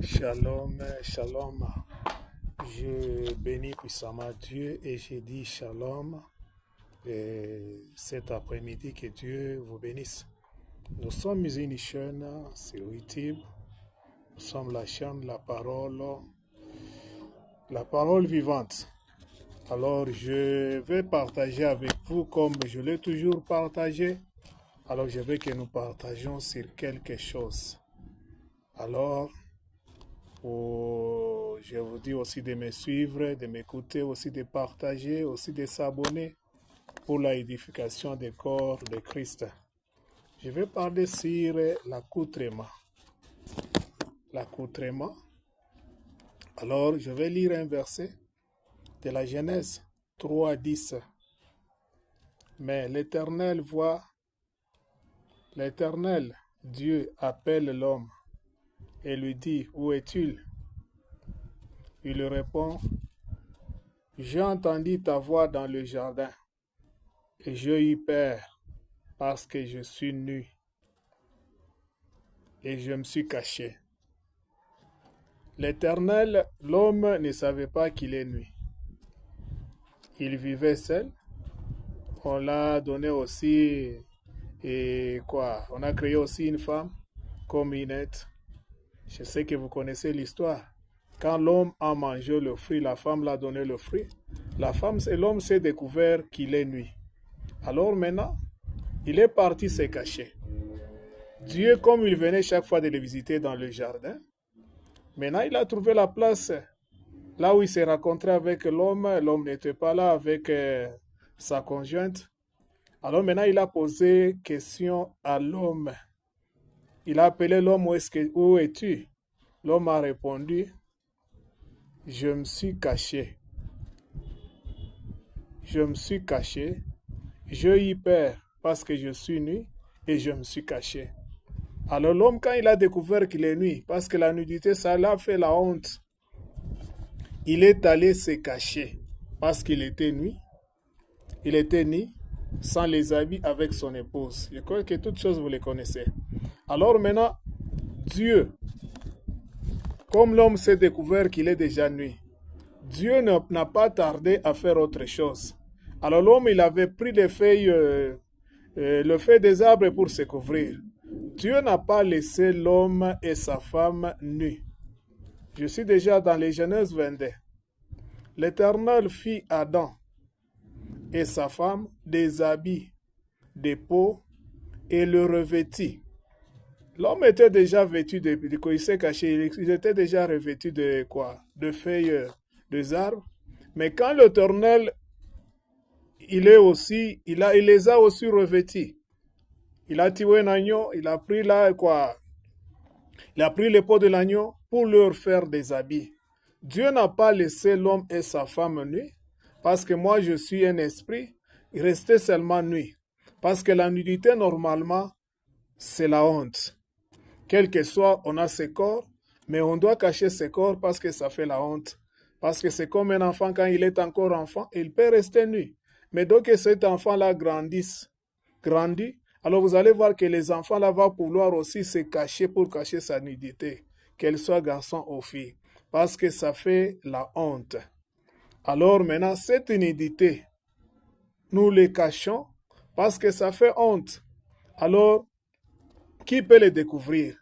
Shalom, shalom. Je bénis puissamment Dieu et je dis shalom. Et cet après-midi, que Dieu vous bénisse. Nous sommes une chaîne sur YouTube. Nous sommes la chaîne de la parole vivante. Alors, je vais partager avec vous comme je l'ai toujours partagé. Alors, je veux que nous partagions sur quelque chose. Alors, je vous dis aussi de me suivre, de m'écouter, aussi de partager, aussi de s'abonner pour la édification du corps de Christ. Je vais parler sur l'accoutrement. L'accoutrement. Alors, je vais lire un verset de la Genèse 3:10. Mais l'Éternel Dieu appelle l'homme et lui dit, où es-tu? Il lui répond, j'ai entendu ta voix dans le jardin et j'ai eu peur parce que je suis nu et je me suis caché. L'Éternel, l'homme ne savait pas qu'il est nu. Il vivait seul. On l'a donné aussi, on a créé aussi une femme comme une être. Je sais que vous connaissez l'histoire. Quand l'homme a mangé le fruit, la femme l'a donné le fruit. L'homme s'est découvert qu'il est nu. Alors maintenant, il est parti se cacher. Dieu, comme il venait chaque fois de le visiter dans le jardin, maintenant il a trouvé la place là où il s'est rencontré avec l'homme. L'homme n'était pas là avec sa conjointe. Alors maintenant il a posé question à l'homme. Il a appelé l'homme, où es-tu? L'homme a répondu, je me suis caché. Je me suis caché. J'ai eu peur parce que je suis nu et je me suis caché. Alors l'homme, quand il a découvert qu'il est nu, parce que la nudité, ça l'a fait la honte, il est allé se cacher parce qu'il était nu. Il était nu, sans les habits, avec son épouse. Je crois que toutes choses, vous les connaissez. Alors maintenant, Dieu, comme l'homme s'est découvert qu'il est déjà nu, Dieu n'a pas tardé à faire autre chose. Alors l'homme, il avait pris les feuilles, le feuille des arbres pour se couvrir. Dieu n'a pas laissé l'homme et sa femme nus. Je suis déjà dans les Genèse 22. L'Éternel fit Adam et sa femme des habits, des peaux et le revêtit. L'homme était déjà vêtu il s'est caché, il était déjà revêtu de quoi? De feuilles des arbres. Mais quand l'Éternel, il les a aussi revêtis. Il a tué un agneau, il a pris les peaux de l'agneau pour leur faire des habits. Dieu n'a pas laissé l'homme et sa femme nus, parce que moi je suis un esprit, rester seulement nu. Parce que la nudité, normalement, c'est la honte. Quel que soit, on a ses corps, mais on doit cacher ses corps parce que ça fait la honte. Parce que c'est comme un enfant, quand il est encore enfant, il peut rester nu. Mais donc que cet enfant-là grandit, alors vous allez voir que les enfants-là vont pouvoir aussi se cacher pour cacher sa nudité, qu'elle soit garçon ou fille, parce que ça fait la honte. Alors maintenant, cette nudité, nous les cachons parce que ça fait honte. Alors, qui peut les découvrir?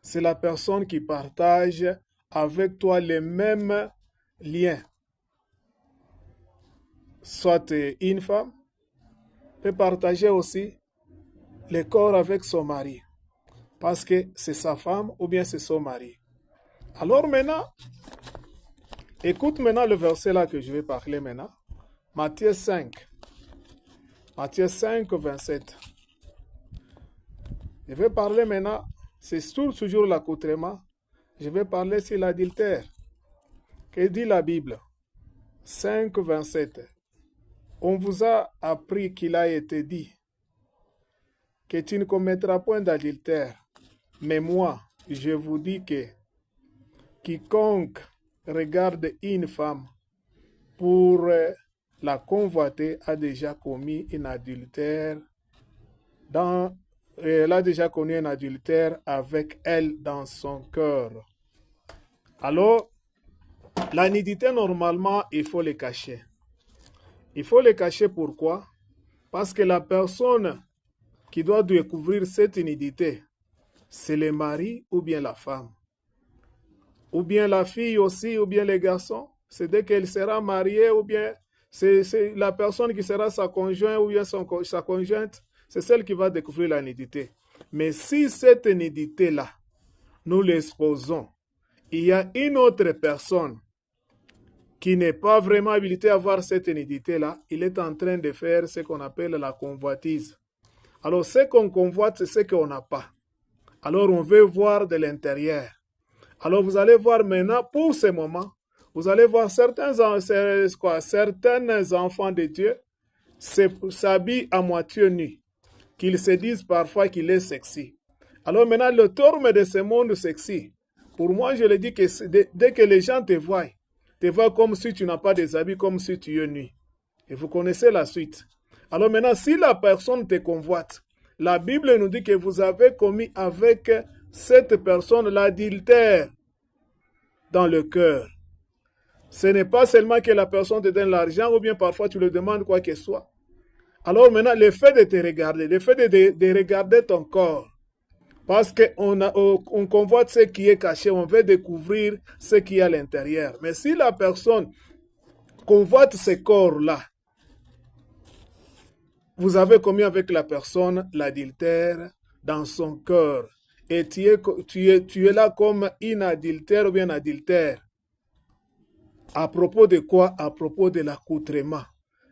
C'est la personne qui partage avec toi les mêmes liens. Soit une femme peut partager aussi le corps avec son mari, parce que c'est sa femme ou bien c'est son mari. Alors maintenant, écoute maintenant le verset là que je vais parler maintenant. Matthieu 5. Matthieu 5, 27. Je vais parler maintenant, c'est toujours l'accoutrement. Je vais parler sur l'adultère. Que dit la Bible? 5, 27. On vous a appris qu'il a été dit que tu ne commettras point d'adultère. Mais moi, je vous dis que quiconque regarde une femme pour la convoiter a déjà commis un adultère elle a déjà connu un adultère avec elle dans son cœur. Alors, la nudité, normalement, il faut les cacher. Il faut les cacher pourquoi? Parce que la personne qui doit découvrir cette nudité, c'est le mari ou bien la femme. Ou bien la fille aussi, ou bien les garçons. C'est dès qu'elle sera mariée, ou bien c'est la personne qui sera sa conjointe ou bien sa conjointe, c'est celle qui va découvrir la nudité. Mais si cette nudité-là, nous l'exposons, il y a une autre personne qui n'est pas vraiment habilitée à voir cette nudité-là, il est en train de faire ce qu'on appelle la convoitise. Alors, ce qu'on convoite, c'est ce qu'on n'a pas. Alors, on veut voir de l'intérieur. Alors, vous allez voir maintenant, pour ce moment, vous allez voir certains enfants de Dieu s'habillent à moitié nus, qu'ils se disent parfois qu'il est sexy. Alors maintenant, le terme de ce monde sexy, pour moi, je le dis que dès que les gens te voient comme si tu n'as pas des habits, comme si tu es nu. Et vous connaissez la suite. Alors maintenant, si la personne te convoite, la Bible nous dit que vous avez commis avec cette personne l'adultère dans le cœur. Ce n'est pas seulement que la personne te donne l'argent ou bien parfois tu le demandes quoi que ce soit. Alors maintenant, le fait de te regarder, le fait de regarder ton corps, parce qu'on convoite ce qui est caché, on veut découvrir ce qui est à l'intérieur. Mais si la personne convoite ce corps-là, vous avez commis avec la personne l'adultère dans son cœur. Et tu es là comme une adultère ou bien un adultère. À propos de quoi? À propos de l'accoutrement.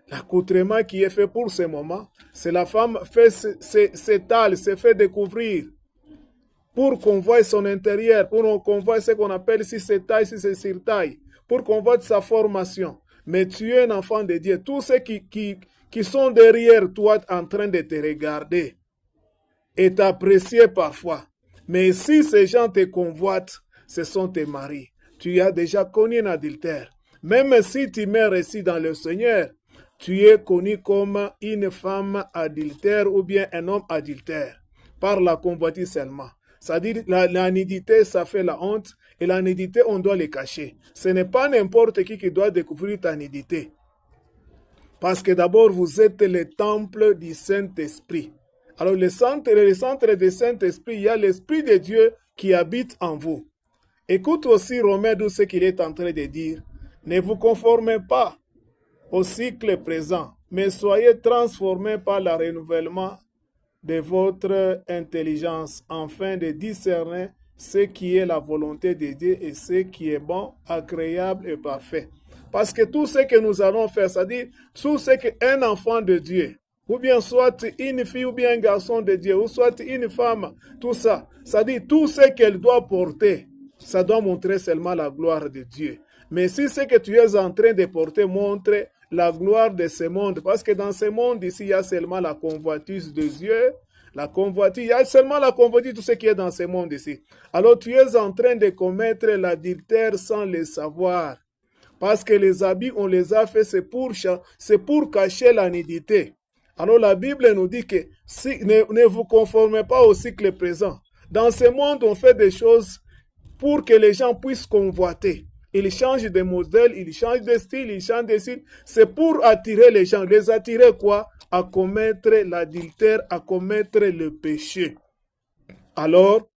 L'accoutrement qui est fait pour ce moment, c'est la femme s'étale, se fait découvrir pour qu'on voie son intérieur, pour qu'on voie ce qu'on appelle si c'est taille, si c'est sur taille, pour qu'on voie sa formation. Mais tu es un enfant de Dieu. Tous ceux qui sont derrière toi en train de te regarder et t'apprécier parfois. Mais si ces gens te convoitent, ce sont tes maris. Tu as déjà connu un adultère. Même si tu meurs ici dans le Seigneur, tu es connu comme une femme adultère ou bien un homme adultère, par la convoitise seulement. C'est-à-dire la nudité, ça fait la honte, et la nudité, on doit les cacher. Ce n'est pas n'importe qui doit découvrir ta nudité. Parce que d'abord, vous êtes le temple du Saint-Esprit. Alors, le centre du Saint-Esprit, il y a l'Esprit de Dieu qui habite en vous. Écoute aussi Romains 12 ce qu'il est en train de dire. Ne vous conformez pas au cycle présent, mais soyez transformés par le renouvellement de votre intelligence, afin de discerner ce qui est la volonté de Dieu et ce qui est bon, agréable et parfait. Parce que tout ce que nous allons faire, c'est-à-dire tout ce qu'un enfant de Dieu, ou bien soit une fille ou bien un garçon de Dieu, ou soit une femme, tout ça, c'est-à-dire tout ce qu'elle doit porter, ça doit montrer seulement la gloire de Dieu. Mais si ce que tu es en train de porter montre la gloire de ce monde, parce que dans ce monde ici, il y a seulement la convoitise de Dieu, il y a seulement la convoitise, tout ce qui est dans ce monde ici. Alors tu es en train de commettre l'adultère sans le savoir. Parce que les habits, on les a fait, c'est pour cacher la nudité. Alors la Bible nous dit que ne vous conformez pas au cycle présent. Dans ce monde, on fait des choses pour que les gens puissent convoiter. Ils changent de modèle, ils changent de style, ils changent de style. C'est pour attirer les gens. Les attirer quoi? À commettre l'adultère, à commettre le péché. Alors,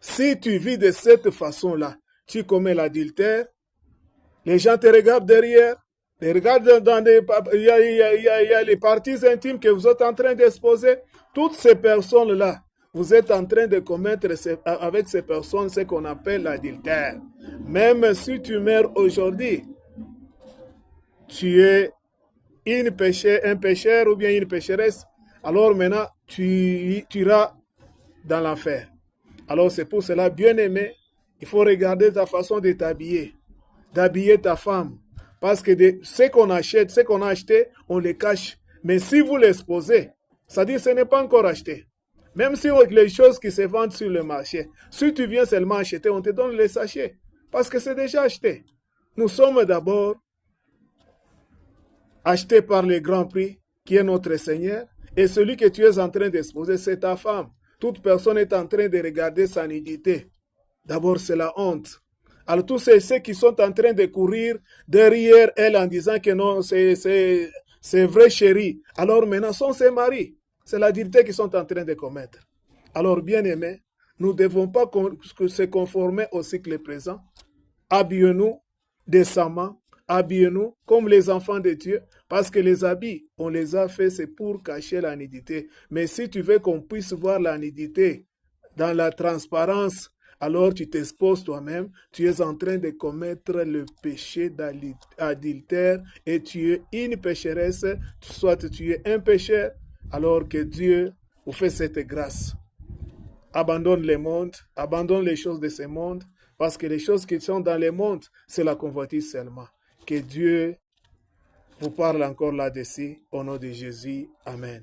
si tu vis de cette façon-là, tu commets l'adultère, les gens te regardent derrière, te regardent il y a les parties intimes que vous êtes en train d'exposer. Toutes ces personnes-là, vous êtes en train de commettre avec ces personnes ce qu'on appelle l'adultère. Même si tu meurs aujourd'hui, tu es un pécheur ou bien une pécheresse, alors maintenant tu iras dans l'enfer. Alors c'est pour cela, bien aimé, il faut regarder ta façon de t'habiller, d'habiller ta femme. Parce que ce qu'on achète, ce qu'on a acheté, on les cache. Mais si vous l'exposez, c'est-à-dire que ce n'est pas encore acheté. Même si les choses qui se vendent sur le marché, si tu viens seulement acheter, on te donne les sachets. Parce que c'est déjà acheté. Nous sommes d'abord achetés par le grand prix, qui est notre Seigneur. Et celui que tu es en train d'exposer, c'est ta femme. Toute personne est en train de regarder sa nudité. D'abord, c'est la honte. Alors tous ceux qui sont en train de courir derrière elle en disant que non, c'est vrai chérie. Alors maintenant, sont ses maris. C'est l'adultère qu'ils sont en train de commettre. Alors bien aimés, nous ne devons pas se conformer au cycle présent. Habillons-nous décemment, habillons-nous comme les enfants de Dieu, parce que les habits, on les a fait, c'est pour cacher la nudité. Mais si tu veux qu'on puisse voir la nudité dans la transparence, alors tu t'exposes toi-même, tu es en train de commettre le péché d'adultère et tu es une pécheresse, soit tu es un pécheur, alors que Dieu vous fait cette grâce. Abandonne le monde, abandonne les choses de ce monde, parce que les choses qui sont dans le monde, c'est la convoitise seulement. Que Dieu vous parle encore là-dessus, au nom de Jésus. Amen.